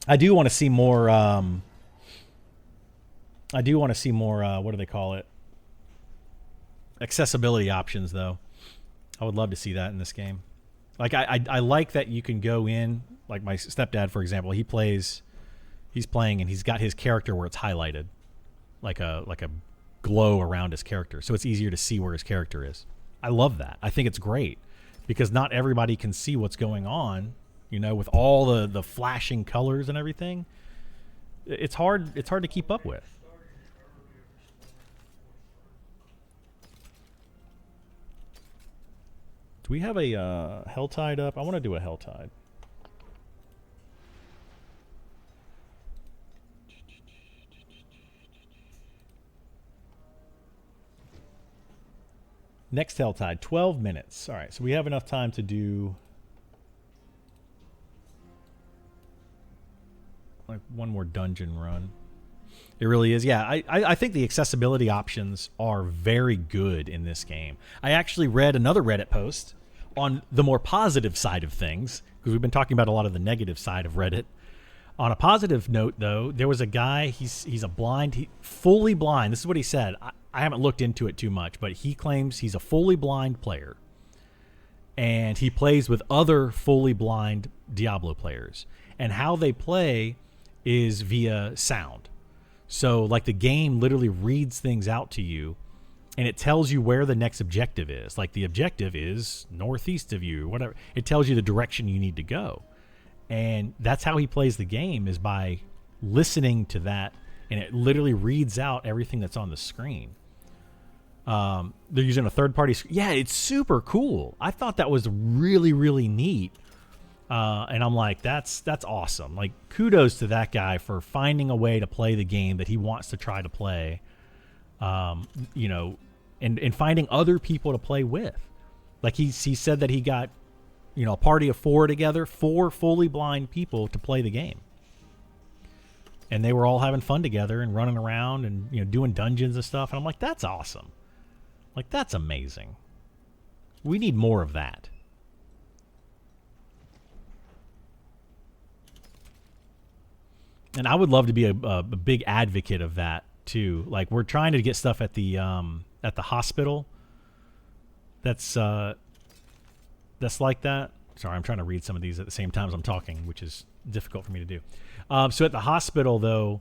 I do want to see more. I do want to see more. What do they call it? Accessibility options, though. I would love to see that in this game. Like I like that you can go in. Like my stepdad, for example, he's playing and he's got his character where it's highlighted, like a glow around his character, so it's easier to see where his character is. I love that. I think it's great because not everybody can see what's going on. With all the flashing colors and everything, it's hard. It's hard to keep up with. Do we have a hell tide up? I want to do a hell tide. Next hell tide, 12 minutes. All right, so we have enough time to do like one more dungeon run. It really is. Yeah, I think the accessibility options are very good in this game. I actually read another Reddit post on the more positive side of things, because we've been talking about a lot of the negative side of Reddit. On a positive note, though, there was a guy, he's a blind, fully blind. This is what he said. I haven't looked into it too much, but he claims he's a fully blind player. And he plays with other fully blind Diablo players. And how they play is via sound. So, like, the game literally reads things out to you, and it tells you where the next objective is. Like, the objective is northeast of you, whatever. It tells you the direction you need to go. And that's how he plays the game, is by listening to that, and it literally reads out everything that's on the screen. They're using a third-party screen. Yeah, it's super cool. I thought that was really, really neat. And I'm like, that's awesome. Like, kudos to that guy for finding a way to play the game that he wants to try to play, and finding other people to play with. Like, he said that he got, a party of 4 together, 4 fully blind people to play the game. And they were all having fun together and running around and, doing dungeons and stuff. And I'm like, that's awesome. Like, that's amazing. We need more of that. And I would love to be a big advocate of that too. Like, we're trying to get stuff at the hospital. That's like that. Sorry, I'm trying to read some of these at the same time as I'm talking, which is difficult for me to do. So at the hospital, though,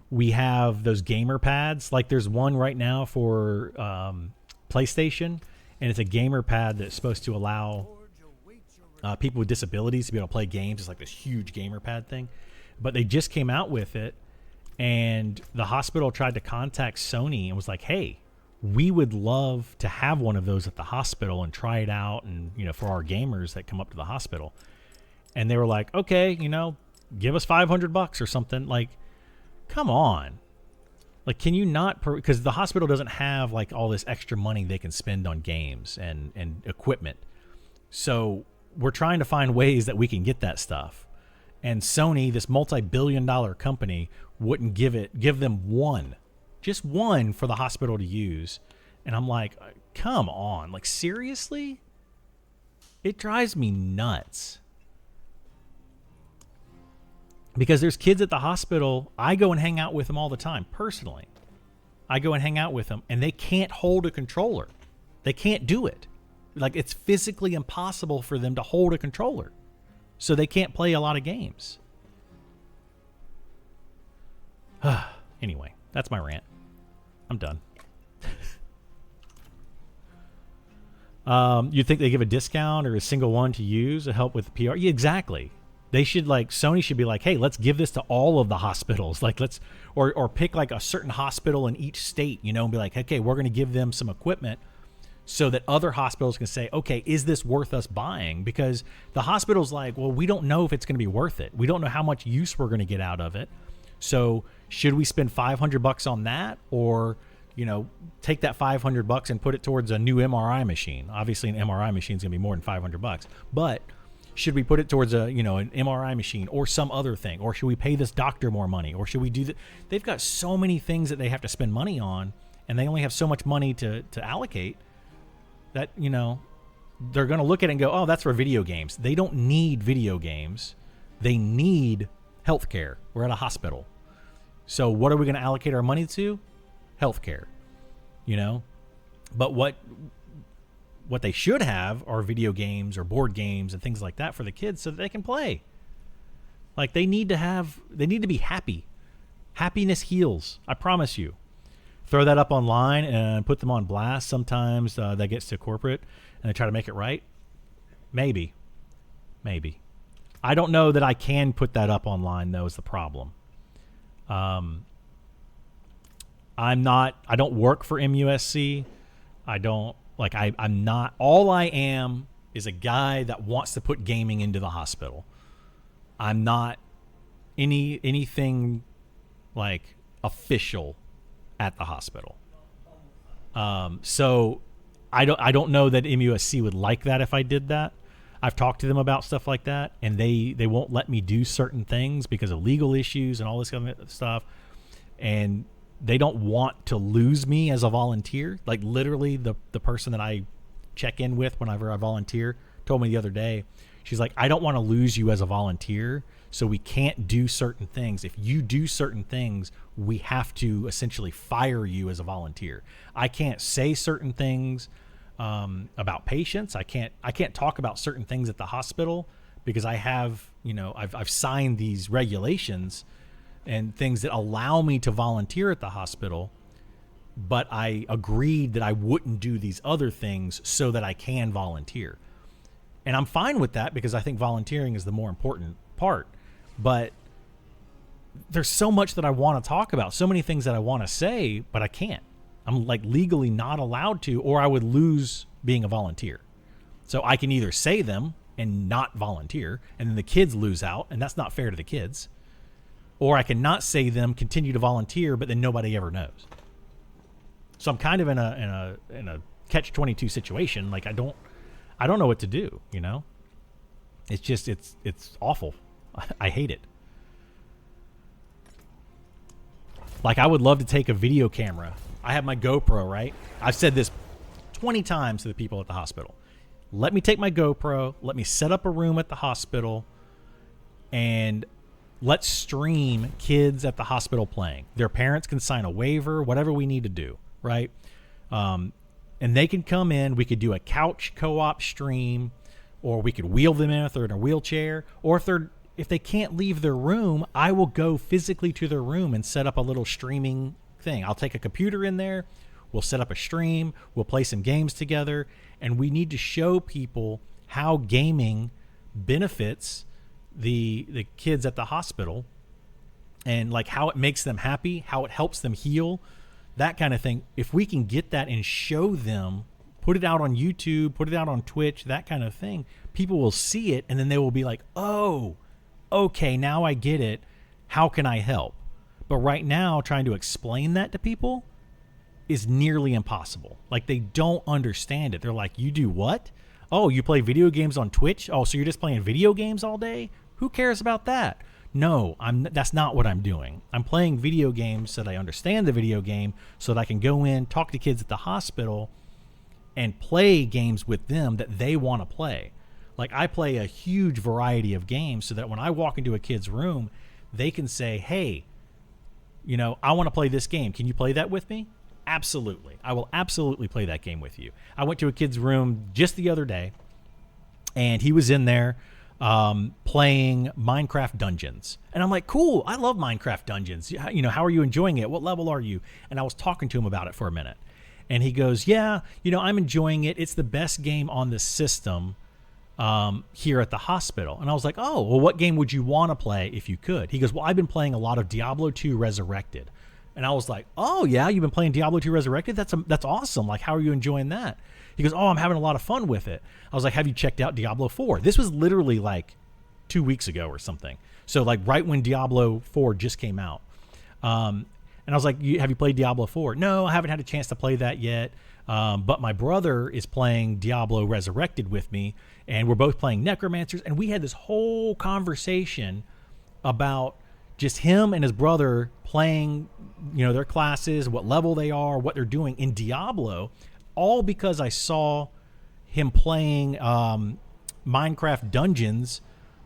we have those gamer pads. Like, there's one right now for PlayStation, and it's a gamer pad that's supposed to allow people with disabilities to be able to play games. It's like this huge gamer pad thing. But they just came out with it, and the hospital tried to contact Sony and was like, hey, we would love to have one of those at the hospital and try it out, and for our gamers that come up to the hospital. And they were like, okay, give us $500 or something. Like, come on. Like, can you not, because the hospital doesn't have like all this extra money they can spend on games and equipment. So we're trying to find ways that we can get that stuff. And Sony, this multi-billion-dollar company, wouldn't give them just one for the hospital to use. And I'm like, come on, like, seriously? It drives me nuts. Because there's kids at the hospital, I go and hang out with them all the time, personally. I go and hang out with them, and they can't hold a controller. They can't do it. Like, it's physically impossible for them to hold a controller. So they can't play a lot of games. Anyway, that's my rant. I'm done. You'd think they give a discount or a single one to use to help with PR? Yeah, exactly. They should, like, Sony should be like, hey, let's give this to all of the hospitals. Like, or pick like a certain hospital in each state, and be like, okay, we're going to give them some equipment so that other hospitals can say, okay, is this worth us buying? Because the hospital's like, well, we don't know if it's going to be worth it. We don't know how much use we're going to get out of it. So should we spend $500 on that, or, take that $500 and put it towards a new MRI machine? Obviously, an MRI machine is going to be more than $500, but should we put it towards an MRI machine or some other thing? Or should we pay this doctor more money? Or should we do that? They've got so many things that they have to spend money on, and they only have so much money to allocate. That, they're going to look at it and go, oh, that's for video games. They don't need video games. They need healthcare. We're at a hospital. So what are we going to allocate our money to? Healthcare. You know? But what they should have are video games or board games and things like that for the kids so that they can play. Like they need to be happy. Happiness heals. I promise you. Throw that up online and put them on blast. Sometimes that gets to corporate and they try to make it right. Maybe. I don't know that I can put that up online though is the problem. I don't work for MUSC. I'm not, all I am is a guy that wants to put gaming into the hospital. I'm not anything like official at the hospital. So I don't know that MUSC would like that if I did that. I've talked to them about stuff like that, and they won't let me do certain things because of legal issues and all this kind of stuff. And they don't want to lose me as a volunteer. Like literally the person that I check in with whenever I volunteer told me the other day, she's like, I don't want to lose you as a volunteer, so we can't do certain things. If you do certain things, we have to essentially fire you as a volunteer. I can't say certain things about patients. I can't talk about certain things at the hospital because I have, I've signed these regulations and things that allow me to volunteer at the hospital, but I agreed that I wouldn't do these other things so that I can volunteer. And I'm fine with that because I think volunteering is the more important part. But there's so much that I want to talk about, so many things that I want to say, but I can't. I'm like legally not allowed to, or I would lose being a volunteer. So I can either say them and not volunteer, and then the kids lose out, and that's not fair to the kids. Or I can not say them, continue to volunteer, but then nobody ever knows. So I'm kind of in a catch-22 situation. Like I don't know what to do, It's just it's awful. I hate it. Like I would love to take a video camera. I have my GoPro, right? I've said this 20 times to the people at the hospital. Let me take my GoPro, let me set up a room at the hospital, and let's stream kids at the hospital playing. Their parents can sign a waiver, whatever we need to do, right? And they can come in. We could do a couch co-op stream, or we could wheel them in if they're in a wheelchair, or if they can't leave their room, I will go physically to their room and set up a little streaming thing. I'll take a computer in there. We'll set up a stream. We'll play some games together. And we need to show people how gaming benefits the kids at the hospital and like how it makes them happy, how it helps them heal, that kind of thing. If we can get that and show them, put it out on YouTube, put it out on Twitch, that kind of thing, people will see it and then they will be like, oh, okay, now I get it. How can I help? But right now, trying to explain that to people is nearly impossible. Like they don't understand it. They're like, you do what? Oh, you play video games on Twitch? Oh, so you're just playing video games all day? Who cares about that? No, that's not what I'm doing. I'm playing video games so that I understand the video game, so that I can go in, talk to kids at the hospital, and play games with them that they want to play. Like I play a huge variety of games so that when I walk into a kid's room, they can say, hey, I want to play this game. Can you play that with me? Absolutely. I will absolutely play that game with you. I went to a kid's room just the other day, and he was in there playing Minecraft Dungeons. And I'm like, cool, I love Minecraft Dungeons. How are you enjoying it? What level are you? And I was talking to him about it for a minute. And he goes, yeah, I'm enjoying it. It's the best game on the system here at the hospital. And I was like, oh, well, what game would you want to play if you could? He goes, well, I've been playing a lot of Diablo 2 Resurrected. And I was like, oh, yeah, you've been playing Diablo 2 Resurrected? That's awesome. Like, how are you enjoying that? He goes, oh, I'm having a lot of fun with it. I was like, have you checked out Diablo 4? This was literally like 2 weeks ago or something. So like right when Diablo 4 just came out. And I was like, have you played Diablo 4? No, I haven't had a chance to play that yet. But my brother is playing Diablo Resurrected with me, and we're both playing Necromancers. And we had this whole conversation about just him and his brother playing, their classes, what level they are, what they're doing in Diablo, all because I saw him playing Minecraft Dungeons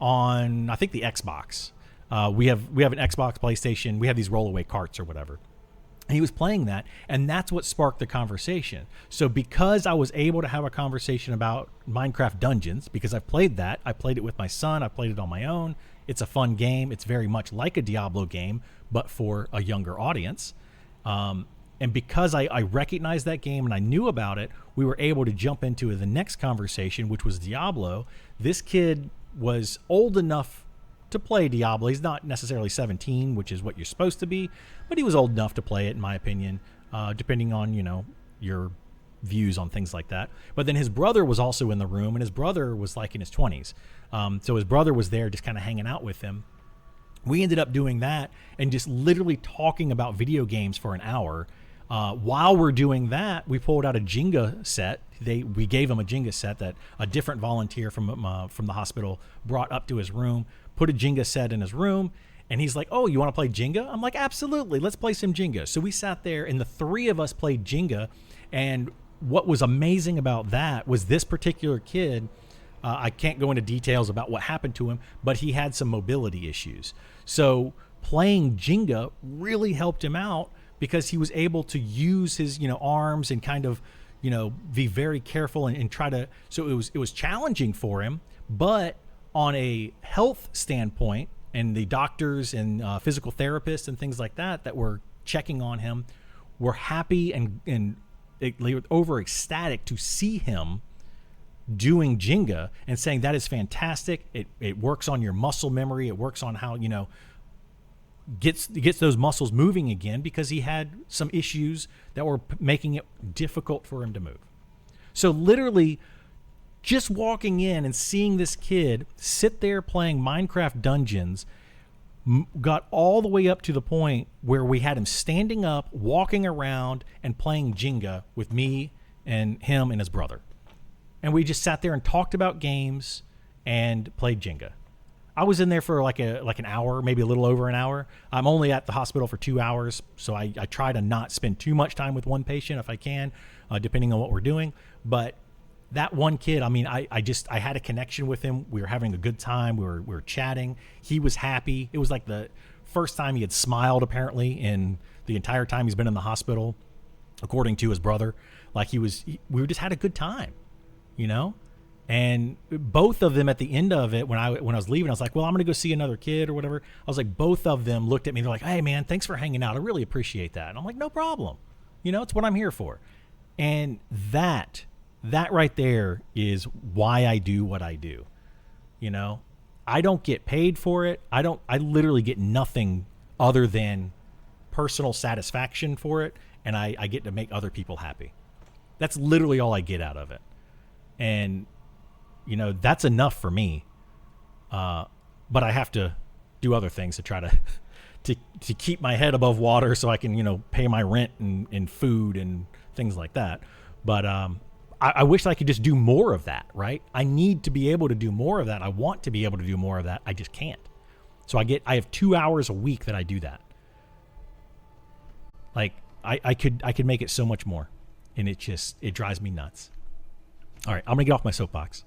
on, I think, the Xbox. We have an Xbox, PlayStation. We have these rollaway carts or whatever. And he was playing that, and that's what sparked the conversation. So because I was able to have a conversation about Minecraft Dungeons, because I've played that, I played it with my son, I played it on my own. It's a fun game. It's very much like a Diablo game, but for a younger audience. And because I recognized that game and I knew about it, we were able to jump into the next conversation, which was Diablo. This kid was old enough to play Diablo. He's not necessarily 17, which is what you're supposed to be, but he was old enough to play it, in my opinion, depending on, your views on things like that. But then his brother was also in the room, and his brother was like in his 20s. So his brother was there just kind of hanging out with him. We ended up doing that and just literally talking about video games for an hour. While we're doing that, we pulled out a Jenga set. We gave him a Jenga set that a different volunteer from the hospital brought up to his room, put a Jenga set in his room, and he's like, "Oh, you want to play Jenga?" I'm like, "Absolutely, let's play some Jenga." So we sat there, and the three of us played Jenga, and what was amazing about that was this particular kid, I can't go into details about what happened to him, but he had some mobility issues. So playing Jenga really helped him out because he was able to use his, arms and kind of, be very careful and try to. So it was challenging for him, but on a health standpoint, and the doctors and physical therapists and things like that were checking on him were happy and they were over ecstatic to see him doing Jenga and saying that is fantastic. It works on your muscle memory. It works on how, gets those muscles moving again, because he had some issues that were making it difficult for him to move. So literally just walking in and seeing this kid sit there playing Minecraft Dungeons got all the way up to the point where we had him standing up, walking around, and playing Jenga with me and him and his brother. And we just sat there and talked about games and played Jenga. I was in there for like an hour, maybe a little over an hour. I'm only at the hospital for 2 hours, so I try to not spend too much time with one patient if I can, depending on what we're doing. But that one kid, I had a connection with him. We were having a good time. We were chatting. He was happy. It was like the first time he had smiled, apparently, in the entire time he's been in the hospital, according to his brother. Like we just had a good time, And both of them at the end of it, when I was leaving, I was like, well, I'm going to go see another kid or whatever. I was like, both of them looked at me. They're like, "Hey, man, thanks for hanging out. I really appreciate that." And I'm like, "No problem. It's what I'm here for." And that right there is why I do what I do. I don't get paid for it. I literally get nothing other than personal satisfaction for it. And I get to make other people happy. That's literally all I get out of it. And that's enough for me. But I have to do other things to try to keep my head above water so I can, pay my rent and food and things like that. But I wish I could just do more of that, right? I need to be able to do more of that. I want to be able to do more of that. I just can't. So I have 2 hours a week that I do that. Like I could make it so much more. And it drives me nuts. All right, I'm going to get off my soapbox.